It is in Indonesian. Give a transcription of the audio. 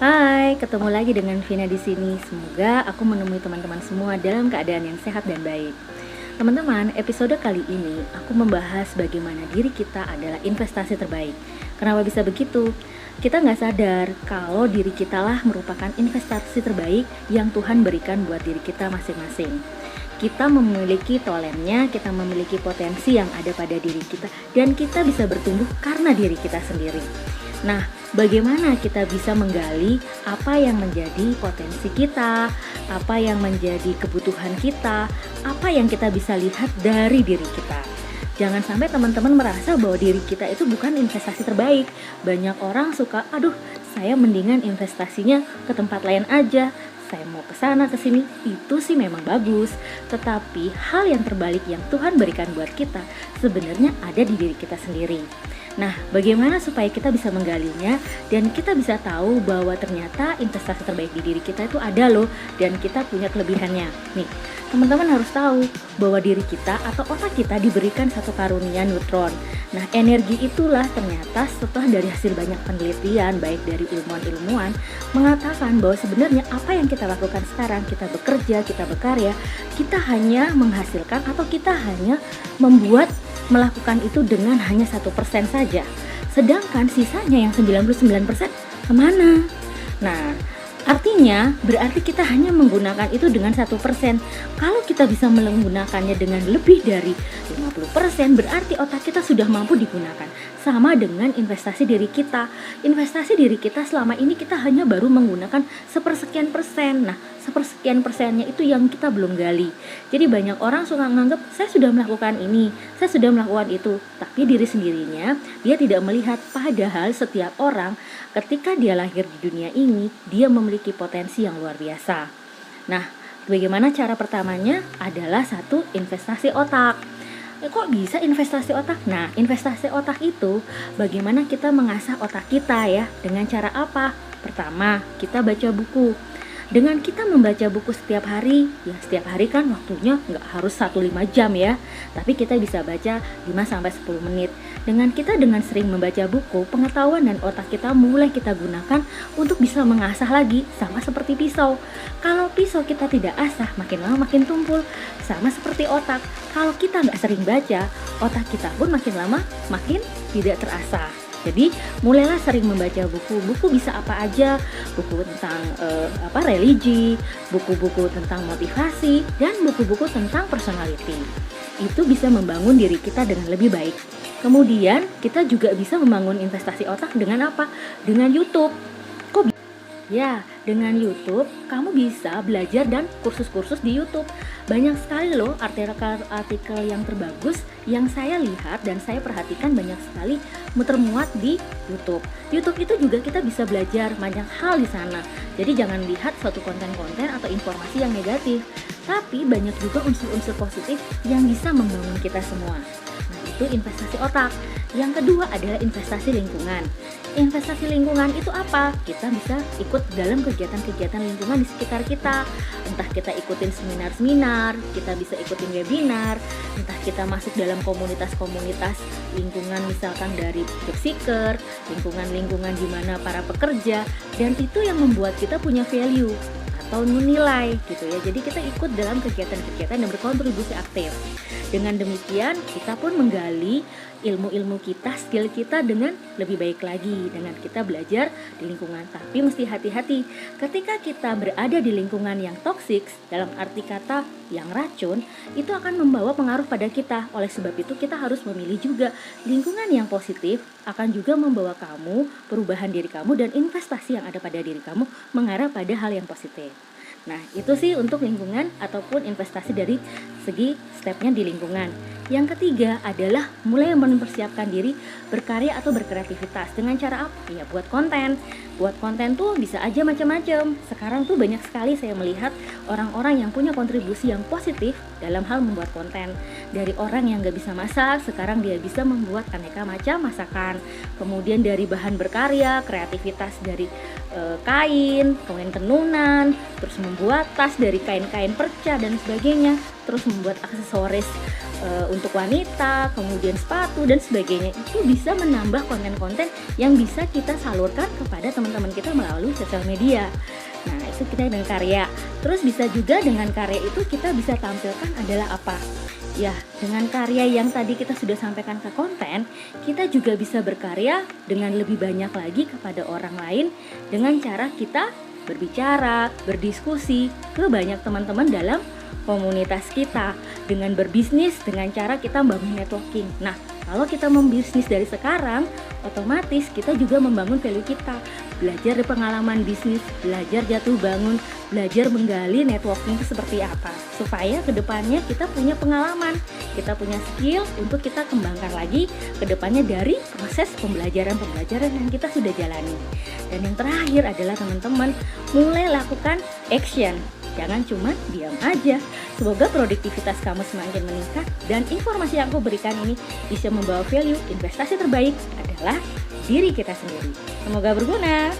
Hai, ketemu lagi dengan Vina di sini. Semoga aku menemui teman-teman semua dalam keadaan yang sehat dan baik. Teman-teman, episode kali ini aku membahas bagaimana diri kita adalah investasi terbaik. Kenapa bisa begitu? Kita nggak sadar kalau diri kita lah merupakan investasi terbaik yang Tuhan berikan buat diri kita masing-masing. Kita memiliki talentnya, kita memiliki potensi yang ada pada diri kita, dan kita bisa bertumbuh karena diri kita sendiri. Nah, bagaimana kita bisa menggali apa yang menjadi potensi kita, apa yang menjadi kebutuhan kita, apa yang kita bisa lihat dari diri kita. Jangan sampai teman-teman merasa bahwa diri kita itu bukan investasi terbaik. Banyak orang suka, aduh, saya mendingan investasinya ke tempat lain aja. Saya mau ke sana ke sini, itu sih memang bagus. Tetapi hal yang terbalik yang Tuhan berikan buat kita sebenarnya ada di diri kita sendiri. Nah, bagaimana supaya kita bisa menggalinya dan kita bisa tahu bahwa ternyata investasi terbaik di diri kita itu ada loh, dan kita punya kelebihannya. Nih, teman-teman harus tahu bahwa diri kita atau otak kita diberikan satu karunia neutron. Nah, energi itulah ternyata setelah dari hasil banyak penelitian baik dari ilmuwan-ilmuwan mengatakan bahwa sebenarnya apa yang kita lakukan sekarang, kita bekerja, kita berkarya, kita hanya menghasilkan atau kita hanya melakukan itu dengan hanya 1% saja. Sedangkan sisanya yang 99% kemana? Nah, artinya berarti kita hanya menggunakan itu dengan 1%. Kalau kita bisa menggunakannya dengan lebih dari 50%, berarti otak kita sudah mampu digunakan. Sama dengan investasi diri kita. Investasi diri kita selama ini kita hanya baru menggunakan sepersekian persen. Nah, sepersekian persennya itu yang kita belum gali. Jadi banyak orang suka menganggap saya sudah melakukan ini, saya sudah melakukan itu, tapi diri sendirinya dia tidak melihat. Padahal setiap orang ketika dia lahir di dunia ini, dia memiliki potensi yang luar biasa. Nah, bagaimana cara pertamanya? Adalah satu, investasi otak. Kok bisa investasi otak? Nah, investasi otak itu bagaimana kita mengasah otak kita ya. Dengan cara apa? Pertama, kita baca buku. Dengan kita membaca buku setiap hari, ya setiap hari kan waktunya nggak harus 1-5 jam ya, tapi kita bisa baca 5-10 menit. Dengan sering membaca buku, pengetahuan dan otak kita mulai kita gunakan untuk bisa mengasah lagi, sama seperti pisau. Kalau pisau kita tidak asah, makin lama makin tumpul. Sama seperti otak, kalau kita nggak sering baca, otak kita pun makin lama makin tidak terasah. Jadi mulailah sering membaca buku. Buku bisa apa aja, buku tentang religi, buku-buku tentang motivasi, dan buku-buku tentang personality. Itu bisa membangun diri kita dengan lebih baik. Kemudian kita juga bisa membangun investasi otak dengan apa? Dengan YouTube. Ya, dengan YouTube kamu bisa belajar dan kursus-kursus di YouTube. Banyak sekali loh artikel yang terbagus yang saya lihat dan saya perhatikan, banyak sekali muter-muat di YouTube. YouTube itu juga kita bisa belajar banyak hal di sana. Jadi jangan lihat suatu konten-konten atau informasi yang negatif, tapi banyak juga unsur-unsur positif yang bisa membangun kita semua. Nah, itu investasi otak. Yang kedua adalah investasi lingkungan. Investasi lingkungan itu apa? Kita bisa ikut dalam kegiatan-kegiatan lingkungan di sekitar kita. Entah kita ikutin seminar-seminar, kita bisa ikutin webinar, entah kita masuk dalam komunitas-komunitas lingkungan, misalkan dari job seeker, lingkungan-lingkungan di mana para pekerja, dan itu yang membuat kita punya value atau nilai gitu ya. Jadi kita ikut dalam kegiatan-kegiatan dan berkontribusi aktif. Dengan demikian kita pun menggali ilmu-ilmu kita, skill kita dengan lebih baik lagi dengan kita belajar di lingkungan. Tapi mesti hati-hati ketika kita berada di lingkungan yang toksik, dalam arti kata yang racun, itu akan membawa pengaruh pada kita. Oleh sebab itu kita harus memilih juga lingkungan yang positif, akan juga membawa kamu, perubahan diri kamu, dan investasi yang ada pada diri kamu mengarah pada hal yang positif. Nah, itu sih untuk lingkungan ataupun investasi dari segi stepnya di lingkungan. Yang ketiga adalah mulai mempersiapkan diri berkarya atau berkreativitas. Dengan cara apa? Ya buat konten. Buat konten tuh bisa aja macam-macam. Sekarang tuh banyak sekali saya melihat orang-orang yang punya kontribusi yang positif dalam hal membuat konten. Dari orang yang gak bisa masak, sekarang dia bisa membuat aneka macam masakan. Kemudian dari bahan berkarya, kreativitas dari kain tenunan, terus membuat tas dari kain-kain perca dan sebagainya. terus membuat aksesoris untuk wanita, kemudian sepatu dan sebagainya. Itu bisa menambah konten-konten yang bisa kita salurkan kepada teman-teman kita melalui sosial media. Nah, itu kita dengan karya. Terus bisa juga dengan karya itu kita bisa tampilkan adalah apa? Ya, dengan karya yang tadi kita sudah sampaikan ke konten, kita juga bisa berkarya dengan lebih banyak lagi kepada orang lain dengan cara kita berbicara, berdiskusi ke banyak teman-teman dalam komunitas kita, dengan berbisnis dengan cara kita membangun networking. Nah, kalau kita membisnis dari sekarang, otomatis kita juga membangun value kita, belajar dari pengalaman bisnis, belajar jatuh bangun, belajar menggali networking itu seperti apa, supaya kedepannya kita punya pengalaman, kita punya skill untuk kita kembangkan lagi kedepannya dari proses pembelajaran yang kita sudah jalani. Dan yang terakhir adalah teman-teman mulai lakukan action. Jangan cuma diam aja. Semoga produktivitas kamu semakin meningkat dan informasi yang aku berikan ini bisa membawa value. Investasi terbaik adalah diri kita sendiri. Semoga berguna.